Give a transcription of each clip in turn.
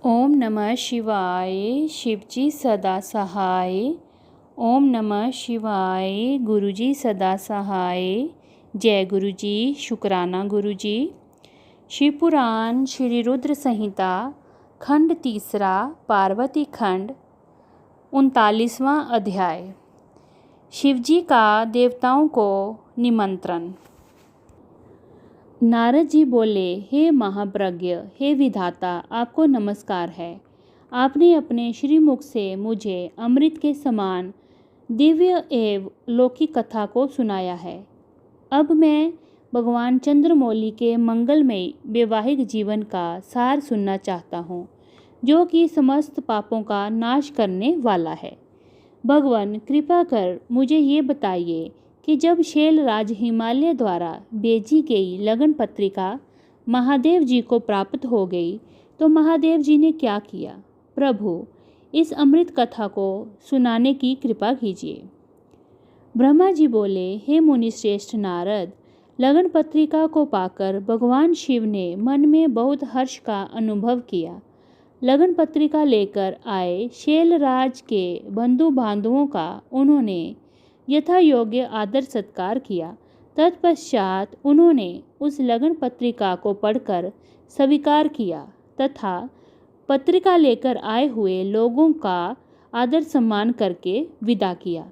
ओम नमः शिवाय। शिवजी सदा सहाय। ओम नमः शिवाय। गुरुजी सदा सहाय। जय गुरुजी। शुक्राना गुरुजी। शिवपुराण श्री रुद्र संहिता खंड तीसरा पार्वती खंड 39वां अध्याय। शिवजी का देवताओं को निमंत्रण। नारद जी बोले, हे महाप्रज्ञ, हे विधाता, आपको नमस्कार है। आपने अपने श्रीमुख से मुझे अमृत के समान दिव्य एवं लौकिक कथा को सुनाया है। अब मैं भगवान चंद्रमौली के मंगलमय वैवाहिक जीवन का सार सुनना चाहता हूँ, जो कि समस्त पापों का नाश करने वाला है। भगवान कृपा कर मुझे ये बताइए कि जब शैलराज हिमालय द्वारा भेजी गई लगन पत्रिका महादेव जी को प्राप्त हो गई तो महादेव जी ने क्या किया। प्रभु, इस अमृत कथा को सुनाने की कृपा कीजिए। ब्रह्मा जी बोले, हे मुनिश्रेष्ठ नारद, लगन पत्रिका को पाकर भगवान शिव ने मन में बहुत हर्ष का अनुभव किया। लगन पत्रिका लेकर आए शैलराज के बंधु बांधवों का उन्होंने यथा योग्य आदर सत्कार किया। तत्पश्चात उन्होंने उस लगन पत्रिका को पढ़कर स्वीकार किया तथा पत्रिका लेकर आए हुए लोगों का आदर सम्मान करके विदा किया।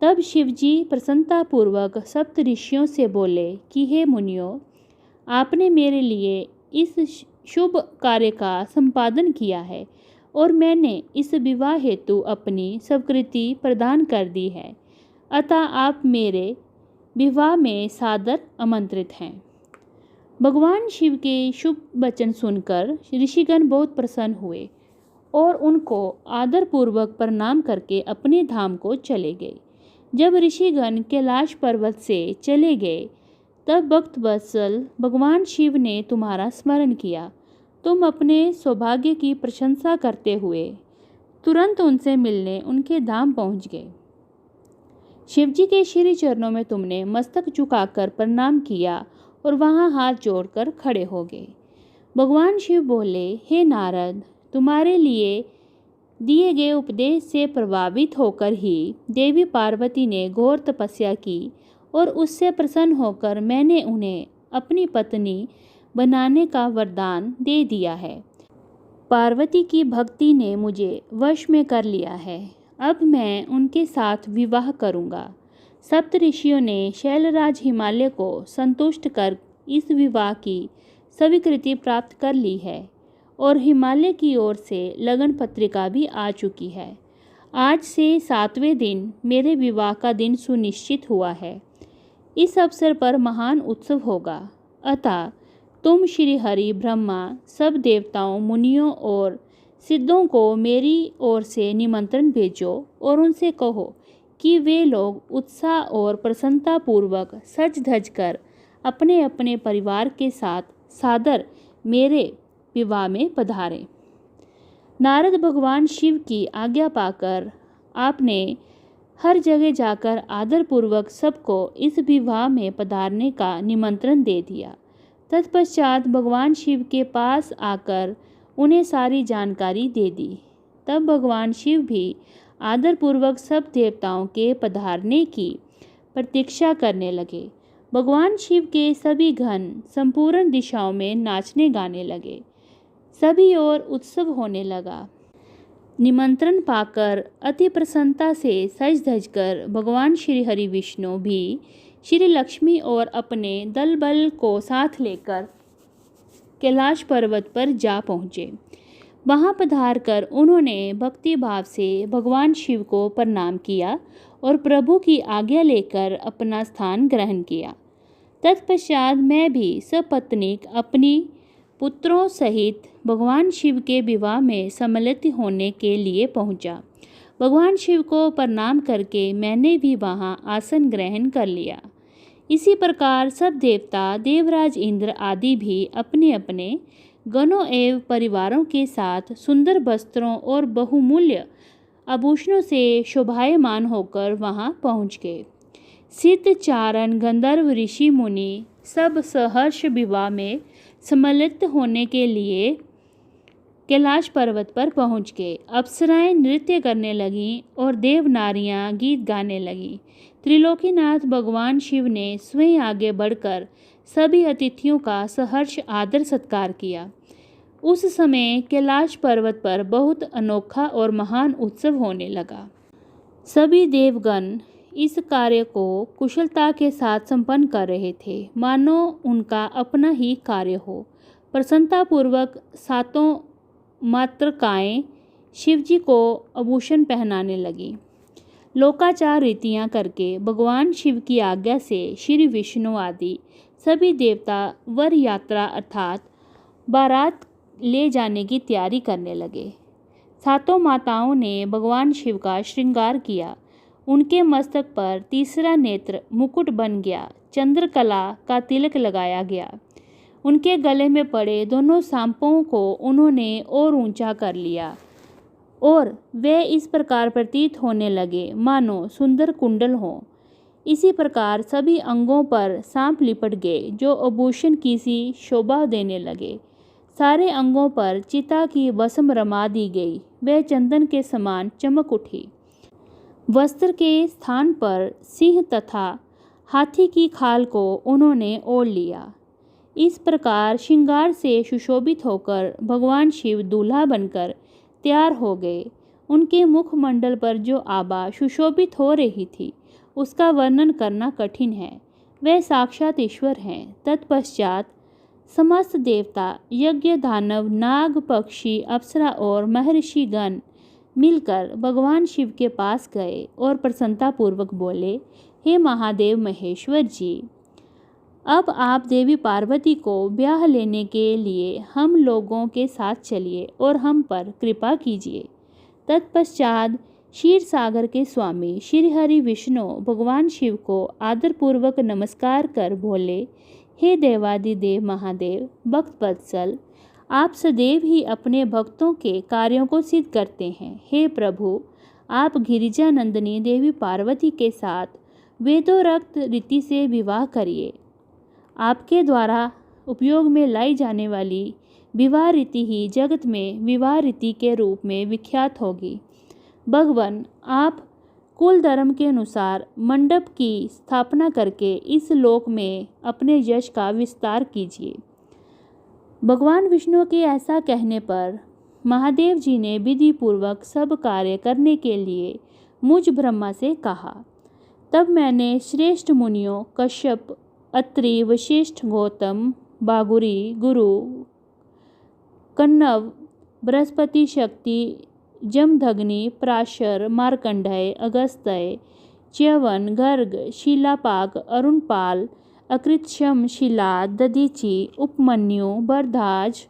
तब शिवजी प्रसन्नतापूर्वक सप्त ऋषियों से बोले कि हे मुनियों, आपने मेरे लिए इस शुभ कार्य का संपादन किया है और मैंने इस विवाह हेतु अपनी स्वीकृति प्रदान कर दी है, अतः आप मेरे विवाह में सादर आमंत्रित हैं। भगवान शिव के शुभ वचन सुनकर ऋषिगण बहुत प्रसन्न हुए और उनको आदरपूर्वक प्रणाम करके अपने धाम को चले गए। जब ऋषिगण कैलाश पर्वत से चले गए तब भक्त वत्सल भगवान शिव ने तुम्हारा स्मरण किया। तुम अपने सौभाग्य की प्रशंसा करते हुए तुरंत उनसे मिलने उनके धाम पहुंच गए। शिवजी के श्री चरणों में तुमने मस्तक झुकाकर प्रणाम किया और वहां हाथ जोड़कर खड़े हो गए। भगवान शिव बोले, हे नारद, तुम्हारे लिए दिए गए उपदेश से प्रभावित होकर ही देवी पार्वती ने घोर तपस्या की और उससे प्रसन्न होकर मैंने उन्हें अपनी पत्नी बनाने का वरदान दे दिया है। पार्वती की भक्ति ने मुझे वश में कर लिया है। अब मैं उनके साथ विवाह करूंगा। सप्त ऋषियों ने शैलराज हिमालय को संतुष्ट कर इस विवाह की स्वीकृति प्राप्त कर ली है और हिमालय की ओर से लगन पत्रिका भी आ चुकी है। आज से 7वें दिन मेरे विवाह का दिन सुनिश्चित हुआ है। इस अवसर पर महान उत्सव होगा, अतः तुम श्री हरि, ब्रह्मा, सब देवताओं, मुनियों और सिद्धों को मेरी ओर से निमंत्रण भेजो और उनसे कहो कि वे लोग उत्साह और प्रसन्नता पूर्वक सज धज कर अपने अपने परिवार के साथ सादर मेरे विवाह में पधारें। नारद भगवान शिव की आज्ञा पाकर आपने हर जगह जाकर आदरपूर्वक सबको इस विवाह में पधारने का निमंत्रण दे दिया। तत्पश्चात भगवान शिव के पास आकर उन्हें सारी जानकारी दे दी। तब भगवान शिव भी आदरपूर्वक सब देवताओं के पधारने की प्रतीक्षा करने लगे। भगवान शिव के सभी गण संपूर्ण दिशाओं में नाचने गाने लगे। सभी ओर उत्सव होने लगा। निमंत्रण पाकर अति प्रसन्नता से सज धज कर भगवान श्री हरि विष्णु भी श्री लक्ष्मी और अपने दल बल को साथ लेकर कैलाश पर्वत पर जा पहुँचे। वहाँ पधार कर उन्होंने भक्ति भाव से भगवान शिव को प्रणाम किया और प्रभु की आज्ञा लेकर अपना स्थान ग्रहण किया। तत्पश्चात मैं भी सपत्नीक अपनी पुत्रों सहित भगवान शिव के विवाह में सम्मिलित होने के लिए पहुंचा। भगवान शिव को प्रणाम करके मैंने भी वहां आसन ग्रहण कर लिया। इसी प्रकार सब देवता, देवराज इंद्र आदि भी अपने अपने गणों एवं परिवारों के साथ सुंदर वस्त्रों और बहुमूल्य आभूषणों से शोभायमान होकर वहां पहुंच गए। सिद्ध, चारण, गंधर्व, ऋषि, मुनि सब सहर्ष विवाह में सम्मिलित होने के लिए कैलाश पर्वत पर पहुंच गए। अप्सराएं नृत्य करने लगीं और देव नारियां गीत गाने लगीं। त्रिलोकीनाथ भगवान शिव ने स्वयं आगे बढ़कर सभी अतिथियों का सहर्ष आदर सत्कार किया। उस समय कैलाश पर्वत पर बहुत अनोखा और महान उत्सव होने लगा। सभी देवगण इस कार्य को कुशलता के साथ संपन्न कर रहे थे, मानो उनका अपना ही कार्य हो। प्रसन्नतापूर्वक सातों मातृकाएं शिवजी को आभूषण पहनाने लगीं। लोकाचार रीतियां करके भगवान शिव की आज्ञा से श्री विष्णु आदि सभी देवता वर यात्रा अर्थात बारात ले जाने की तैयारी करने लगे। सातों माताओं ने भगवान शिव का श्रृंगार किया। उनके मस्तक पर तीसरा नेत्र मुकुट बन गया। चंद्रकला का तिलक लगाया गया। उनके गले में पड़े दोनों सांपों को उन्होंने और ऊंचा कर लिया और वे इस प्रकार प्रतीत होने लगे मानो सुंदर कुंडल हो। इसी प्रकार सभी अंगों पर सांप लिपट गए जो आभूषण की सी शोभा देने लगे। सारे अंगों पर चिता की भस्म रमा दी गई। वे चंदन के समान चमक उठी। वस्त्र के स्थान पर सिंह तथा हाथी की खाल को उन्होंने ओढ़ लिया। इस प्रकार श्रृंगार से सुशोभित होकर भगवान शिव दूल्हा बनकर तैयार हो गए। उनके मुखमंडल पर जो आभा सुशोभित हो रही थी उसका वर्णन करना कठिन है। वे साक्षात ईश्वर हैं। तत्पश्चात समस्त देवता, यज्ञ, दानव, नाग, पक्षी, अप्सरा और महर्षि गण मिलकर भगवान शिव के पास गए और प्रसन्नतापूर्वक बोले, हे महादेव महेश्वर जी, अब आप देवी पार्वती को ब्याह लेने के लिए हम लोगों के साथ चलिए और हम पर कृपा कीजिए। तत्पश्चात क्षीर सागर के स्वामी श्री हरि विष्णु भगवान शिव को आदरपूर्वक नमस्कार कर बोले, हे देवादिदेव महादेव भक्त वत्सल, आप सदैव ही अपने भक्तों के कार्यों को सिद्ध करते हैं। हे प्रभु, आप गिरिजा नंदिनी देवी पार्वती के साथ वेदोक्त रीति से विवाह करिए। आपके द्वारा उपयोग में लाई जाने वाली विवाह रीति ही जगत में विवाह रीति के रूप में विख्यात होगी। भगवान, आप कुल धर्म के अनुसार मंडप की स्थापना करके इस लोक में अपने यश का विस्तार कीजिए। भगवान विष्णु के ऐसा कहने पर महादेव जी ने विधि पूर्वक सब कार्य करने के लिए मुझ ब्रह्मा से कहा। तब मैंने श्रेष्ठ मुनियों कश्यप, अत्रि, वशिष्ठ, गौतम, बागुरी, गुरु, कण्व, बृहस्पति, शक्ति, जमदग्नि, पराशर, मार्कंडेय, अगस्त्य, च्यवन, गर्ग, शिलापाक, अरुणपाल, अकृतशम, शिला, दधीचि, उपमन्यु, बरधाज,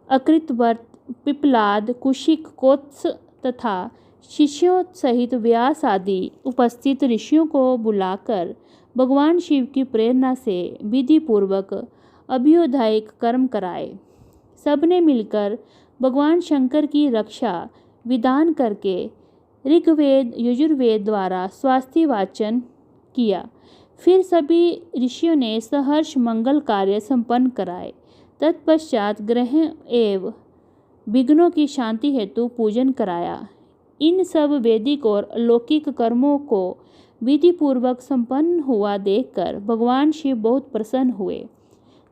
अकृतवर्त, पिपलाद, कुशिक, कोत्स तथा शिष्यों सहित व्यास आदि उपस्थित ऋषियों को बुलाकर भगवान शिव की प्रेरणा से विधि पूर्वक अभ्युदयिक कर्म कराए। सबने मिलकर भगवान शंकर की रक्षा विधान करके ऋग्वेद यजुर्वेद द्वारा स्वास्ति वाचन किया। फिर सभी ऋषियों ने सहर्ष मंगल कार्य संपन्न कराए। तत्पश्चात ग्रह एवं विघ्नों की शांति हेतु पूजन कराया। इन सब वैदिक और अलौकिक कर्मों को विधि पूर्वक संपन्न हुआ देखकर भगवान शिव बहुत प्रसन्न हुए।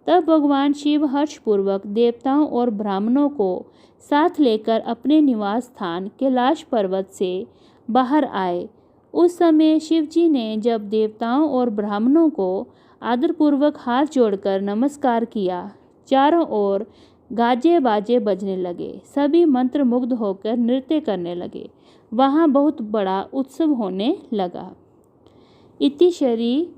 तब भगवान शिव हर्षपूर्वक देवताओं और ब्राह्मणों को साथ लेकर अपने निवास स्थान कैलाश पर्वत से बाहर आए। उस समय शिवजी ने जब देवताओं और ब्राह्मणों को आदरपूर्वक हाथ जोड़कर नमस्कार किया, चारों ओर गाजे बाजे बजने लगे। सभी मंत्रमुग्ध होकर नृत्य करने लगे। वहाँ बहुत बड़ा उत्सव होने लगा। इति श्री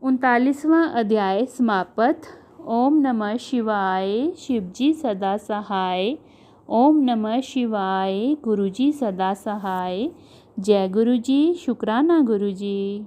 39वां अध्याय समाप्त। ओम नमः शिवाय। शिवजी सदा सहाय। ओम नमः शिवाय। गुरुजी सदा सहाय। जय गुरुजी। शुक्राना गुरुजी।